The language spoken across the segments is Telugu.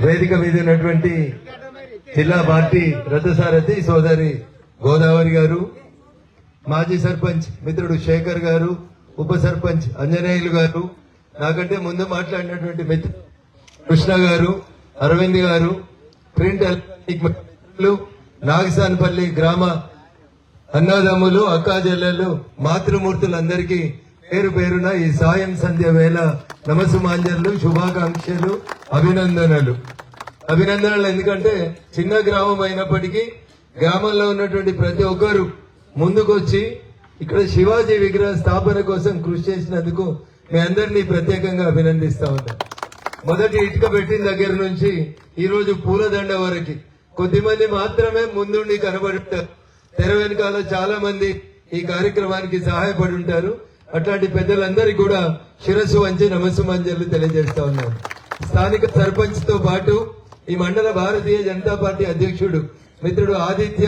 వేదిక మీద ఉన్నటువంటి జిల్లా పార్టీ రథసారథి సోదరి గోదావరి గారు, మాజీ సర్పంచ్ మిత్రుడు శేఖర్ గారు, ఉప సర్పంచ్ అంజనేయులు గారు, నాకంటే ముందు మాట్లాడినటువంటి మిత్రుడు కృష్ణ గారు, అరవింద్ గారు, ప్రింట్ ఎలక్ట్రానిక్ మిత్రులు, నాగసాన్పల్లి గ్రామ అన్నదమ్ములు, అక్కా చెల్లెలు, మాతృమూర్తులందరికీ పేరు పేరున ఈ సాయం సంధ్య వేళ నమస్సుమాంజలు, శుభాకాంక్షలు, అభినందనలు. ఎందుకంటే చిన్న గ్రామం అయినప్పటికీ గ్రామంలో ఉన్నటువంటి ప్రతి ఒక్కరు ముందుకొచ్చి ఇక్కడ శివాజీ విగ్రహ స్థాపన కోసం కృషి చేసినందుకు మీ అందరినీ ప్రత్యేకంగా అభినందిస్తా ఉంటాం. మొదటి ఇటుక పెట్టిన దగ్గర నుంచి ఈ రోజు పూలదండ వరకు కొద్దిమంది మాత్రమే ముందుండి కనబడుతారు. తెర వెనుకాల చాలా మంది ఈ కార్యక్రమానికి సహాయపడి ఉంటారు. అట్లాంటి పెద్దలందరికీ కూడా శిరస్సు వంచి నమస్సుమాంజలు తెలియజేస్తా ఉన్నాను. స్థానిక సర్పంచ్ తో పాటు ఈ మండల భారతీయ జనతా పార్టీ అధ్యక్షుడు మిత్రుడు ఆదిత్య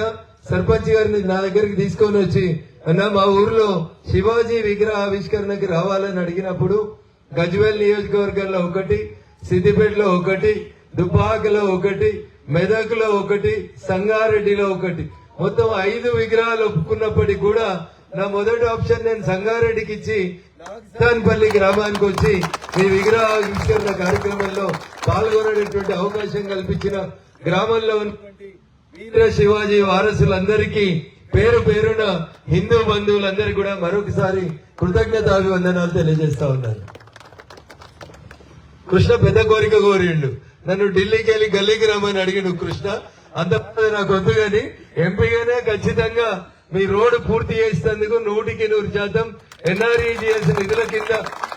సర్పంచ్ గారిని నా దగ్గరికి తీసుకొని వచ్చి, అన్న మా ఊర్లో శివాజీ విగ్రహ ఆవిష్కరణకి రావాలని అడిగినప్పుడు గజ్వేల్ నియోజకవర్గంలో ఒకటి, సిద్దిపేటలో ఒకటి, దుబ్బాకలో ఒకటి, మెదక్లో ఒకటి, సంగారెడ్డిలో ఒకటి, మొత్తం 5 విగ్రహాలు ఒప్పుకున్నప్పటికీ కూడా నా మొదటి ఆప్షన్ నేను సంగారెడ్డికి ఇచ్చి నాగసాన్పల్లి గ్రామానికి వచ్చి ఈ విగ్రహ ఆవిష్కరణ కార్యక్రమంలో పాల్గొనేటువంటి అవకాశం కల్పించిన గ్రామంలో ఉన్నటువంటి వీర శివాజీ వారసులందరికీ పేరు పేరున హిందూ బంధువులందరికీ కూడా మరొకసారి కృతజ్ఞతాభివందనాలు తెలియజేస్తా ఉన్నాను. కృష్ణ పెద్ద కోరిక కోరిండు, నన్ను ఢిల్లీకి వెళ్ళి గల్లీకి రమ్మని అడిగిండు. కృష్ణ అంత నాకు వద్దు గాని ఎంపీగానే ఖచ్చితంగా మీ రోడ్డు పూర్తి చేసేందుకు 100% ఎన్ఆర్ఈజీఎస్ నిధుల కింద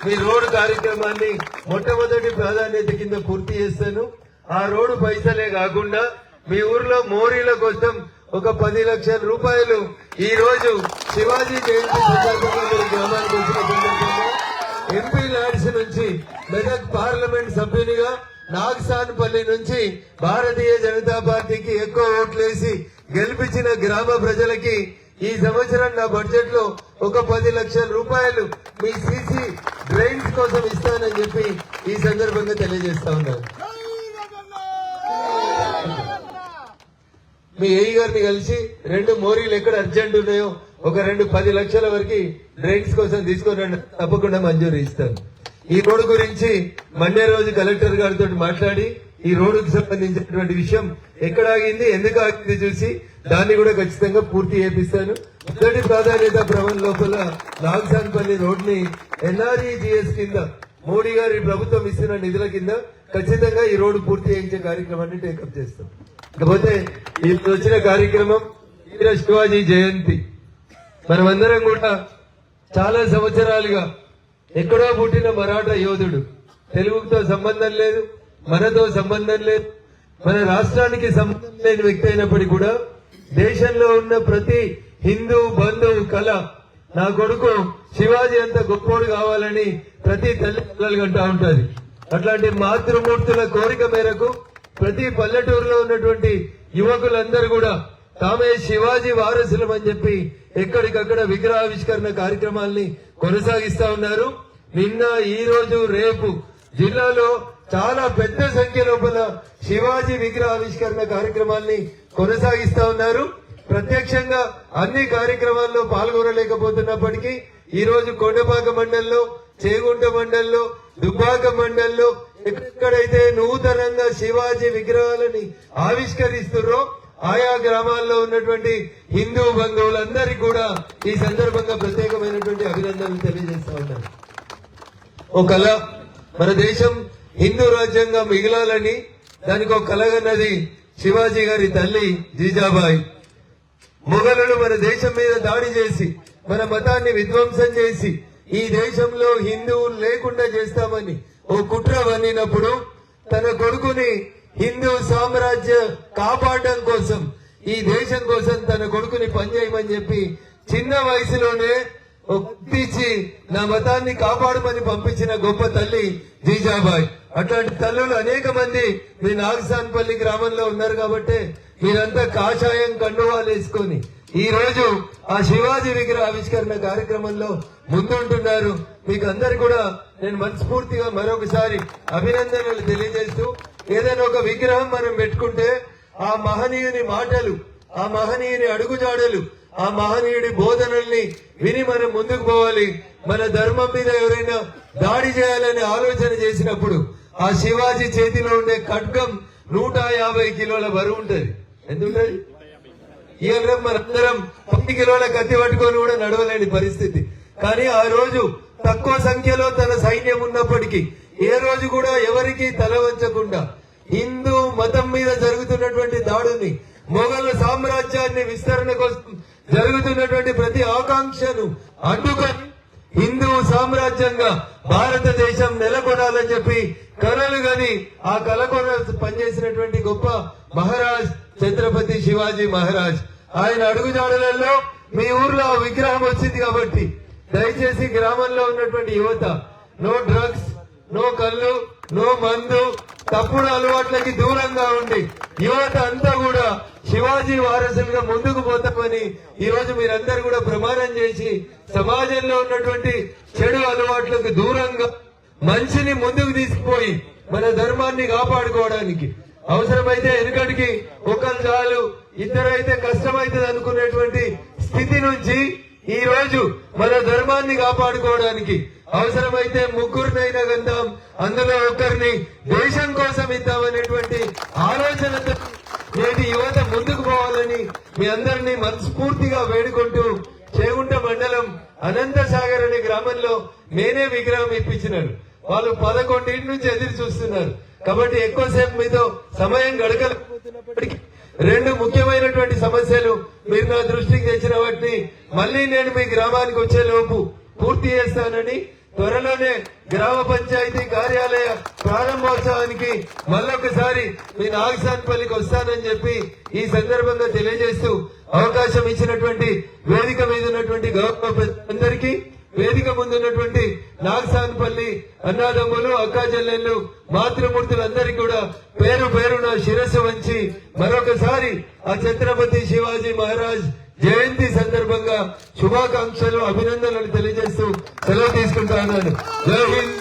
మీ రోడ్డు కార్యక్రమాన్ని మొట్టమొదటి ప్రాధాన్యత కింద పూర్తి చేస్తాను. ఆ రోడ్డు పైసలే కాకుండా మీ ఊర్లో మోరీల కోసం ఒక 10 లక్షల రూపాయలు ఈ రోజు శివాజీ జయంతి సందర్భంగా గ్రామానికి వచ్చిన సందర్భంగా ఎంపీ ల్యాడ్స్ నుంచి మెదక్ పార్లమెంట్ సభ్యునిగా నాగసాన్పల్లి నుంచి భారతీయ జనతా పార్టీకి ఎక్కువ ఓట్లేసి గెలిపించిన గ్రామ ప్రజలకి ఈ సంవత్సరం నా బడ్జెట్ లో ఒక 10 లక్షల రూపాయలు మీ సీసీ డ్రైన్స్ కోసం ఇస్తానని చెప్పి ఈ సందర్భంగా తెలియజేస్తా ఉన్నాను. మీ ఏఈ గారిని కలిసి 2 మోరీలు ఎక్కడ అర్జెంట్ ఉన్నాయో ఒక 10 లక్షల వరకు డ్రైన్స్ కోసం తీసుకుని తప్పకుండా మంజూరు ఇస్తాను. ఈ రోడ్డు గురించి మండే రోజు కలెక్టర్ గారితో మాట్లాడి ఈ రోడ్డుకు సంబంధించినటువంటి విషయం ఎక్కడ ఆగింది, ఎందుకు ఆగింది చూసి దాన్ని కూడా ఖచ్చితంగా పూర్తి చేపిస్తాను. మొదటి ప్రాధాన్యత భ్రమణ లోపల నాగసాన్పల్లి రోడ్ ని ఎన్ఆర్ఈజీఎస్ కింద మోడీ గారి ప్రభుత్వం ఇస్తున్న నిధుల కింద ఖచ్చితంగా ఈ రోడ్డు పూర్తి చేయించే కార్యక్రమాన్ని టేకప్ చేస్తాం. కాకపోతే ఇప్పుడు వచ్చిన కార్యక్రమం వీర శివాజీ జయంతి. మనమందరం కూడా చాలా సంవత్సరాలుగా ఎక్కడో పుట్టిన మరాఠా యోధుడు, తెలుగుతో సంబంధం లేదు, మనతో సంబంధం లేదు, మన రాష్ట్రానికి సంబంధం లేని వ్యక్తి అయినప్పటికీ కూడా దేశంలో ఉన్న ప్రతి హిందూ బంధువు కళ నా కొడుకు శివాజీ అంత గొప్పోడు కావాలని ప్రతి తల్లి పిల్లలు కంటా ఉంటది. అట్లాంటి మాతృమూర్తుల కోరిక మేరకు ప్రతి పల్లెటూరులో ఉన్నటువంటి యువకులందరూ కూడా తామే శివాజీ వారసులం అని చెప్పి ఎక్కడికక్కడ విగ్రహావిష్కరణ కార్యక్రమాల్ని కొనసాగిస్తా ఉన్నారు. నిన్న, ఈ రోజు, రేపు జిల్లాలో చాలా పెద్ద సంఖ్య లోపల శివాజీ విగ్రహావిష్కరణ కార్యక్రమాల్ని కొనసాగిస్తా ఉన్నారు. ప్రత్యక్షంగా అన్ని కార్యక్రమాల్లో పాల్గొనలేకపోతున్నప్పటికీ ఈ రోజు కొండపాక మండలంలో, చేగుంట మండలంలో, దుబ్బాక మండలంలో ఎక్కడైతే నూతనంగా శివాజీ విగ్రహాలని ఆవిష్కరిస్తున్నారో ఆయా గ్రామాల్లో ఉన్నటువంటి హిందూ బంధువులందరికీ కూడా ఈ సందర్భంగా ప్రత్యేకమైనటువంటి అభినందనలు తెలియజేస్తా ఉన్నారు. ఓ కళ, మన దేశం హిందూ రాజ్యంగా మిగిలాలని దానికి ఒక కలగన్నది శివాజీ గారి తల్లి జీజాబాయి. మొఘలులు మన దేశం మీద దాడి చేసి మన మతాన్ని విధ్వంసం చేసి ఈ దేశంలో హిందువులు లేకుండా చేస్తామని ఓ కుట్ర వన్నినప్పుడు తన కొడుకుని హిందూ సామ్రాజ్య కాపాడడం కోసం, ఈ దేశం కోసం తన కొడుకుని పనిచేయమని చెప్పి చిన్న వయసులోనే ఒప్పించి నా మతాన్ని కాపాడమని పంపించిన గొప్ప తల్లి జీజాబాయి. అట్లాంటి తల్లులు అనేక మంది మీ నాగసాన్పల్లి గ్రామంలో ఉన్నారు కాబట్టి మీరంతా కాషాయం కండువాలు వేసుకొని ఈ రోజు ఆ శివాజీ విగ్రహ ఆవిష్కరణ కార్యక్రమంలో ముందుంటున్నారు. మీకు అందరు కూడా నేను మనస్ఫూర్తిగా మరొకసారి అభినందనలు తెలియజేస్తూ ఏదైనా ఒక విగ్రహం మనం పెట్టుకుంటే ఆ మహనీయుని మాటలు, ఆ మహనీయుని అడుగుజాడలు, ఆ మహనీయుడి బోధనల్ని విని మనం ముందుకు పోవాలి. మన ధర్మం మీద ఎవరైనా దాడి చేయాలని ఆలోచన చేసినప్పుడు ఆ శివాజీ చేతిలో ఉండే ఖడ్గం 150 కిలోల బరువు ఉంటది. ఎందుకంటే ఇవాళ మనందరం 10 కిలోల కత్తి పట్టుకొని కూడా నడవలేని పరిస్థితి. కానీ ఆ రోజు తక్కువ సంఖ్యలో తన సైన్యం ఉన్నప్పటికీ ఏ రోజు కూడా ఎవరికి తల వంచకుండా హిందూ మతం మీద జరుగుతున్నటువంటి దాడుని, మొఘల్ సామ్రాజ్యాన్ని విస్తరణ కోసం జరుగుతున్నటువంటి ప్రతి ఆకాంక్షను అడ్డుకొని హిందూ సామ్రాజ్యంగా భారతదేశం నెలకొనాలని చెప్పి కలలు గని ఆ కలకొన పనిచేసినటువంటి గొప్ప మహారాజ్ ఛత్రపతి శివాజీ మహారాజ్. ఆయన అడుగుజాడలలో మీ ఊర్లో ఆ విగ్రహం వచ్చింది కాబట్టి దయచేసి గ్రామంలో ఉన్నటువంటి యువత నో డ్రగ్స్, నో కళ్ళు, నో మందు, తప్పుడు అలవాట్లకి దూరంగా ఉండి యువత అంతా కూడా శివాజీ వారసులుగా ముందుకు పోతామని ఈ రోజు మీరందరూ కూడా ప్రమాణం చేసి సమాజంలో ఉన్నటువంటి చెడు అలవాట్లకు దూరంగా మంచిని ముందుకు తీసుకుపోయి మన ధర్మాన్ని కాపాడుకోవడానికి అవసరమైతే వెనుకటికి ఒకరు చాలు, ఇద్దరైతే కష్టమైతుంది అనుకునేటువంటి స్థితి నుంచి ఈ రోజు మన ధర్మాన్ని కాపాడుకోవడానికి అవసరమైతే ముగ్గురినైనా గందాం, అందులో ఒకరిని దేశం కోసం ఇద్దామనేటువంటి ఆలోచనతో నేటి యువత ముందుకు పోవాలని మీ అందరినీ మనస్ఫూర్తిగా వేడుకుంటూ చేగుంట మండలం అనంత సాగర్ అనే గ్రామంలో నేనే విగ్రహం ఇప్పించినారు. వాళ్ళు 11 నుంచి ఎదురు చూస్తున్నారు కాబట్టి ఎక్కువసేపు మీతో సమయం గడకలేకపోతున్నప్పటికీ 2 ముఖ్యమైనటువంటి సమస్యలు మీరు నా దృష్టికి తెచ్చిన వాటిని మళ్ళీ నేను మీ గ్రామానికి వచ్చే లోపు పూర్తి చేస్తానని, త్వరలోనే గ్రామ పంచాయతీ కార్యాలయ ప్రారంభోత్సవానికి మళ్ళొకసారి మీ నాగసాన్పల్లికి వస్తానని చెప్పి ఈ సందర్భంగా తెలియజేస్తూ అవకాశం ఇచ్చినటువంటి వేదిక మీద ఉన్నటువంటి గౌరవ అందరికీ, వేదిక ముందున్నటువంటి నాగసాన్పల్లి అన్నాదమ్ములు, అక్కా చెల్లెళ్ళు, మాతృమూర్తులందరికీ కూడా పేరు పేరున శిరస్సు వంచి మరొకసారి ఆ ఛత్రపతి శివాజీ మహారాజ్ జయంతి సందర్భంగా శుభాకాంక్షలు, అభినందనలు తెలియజేస్తూ సెలవు తీసుకుంటాను. జై హింద్.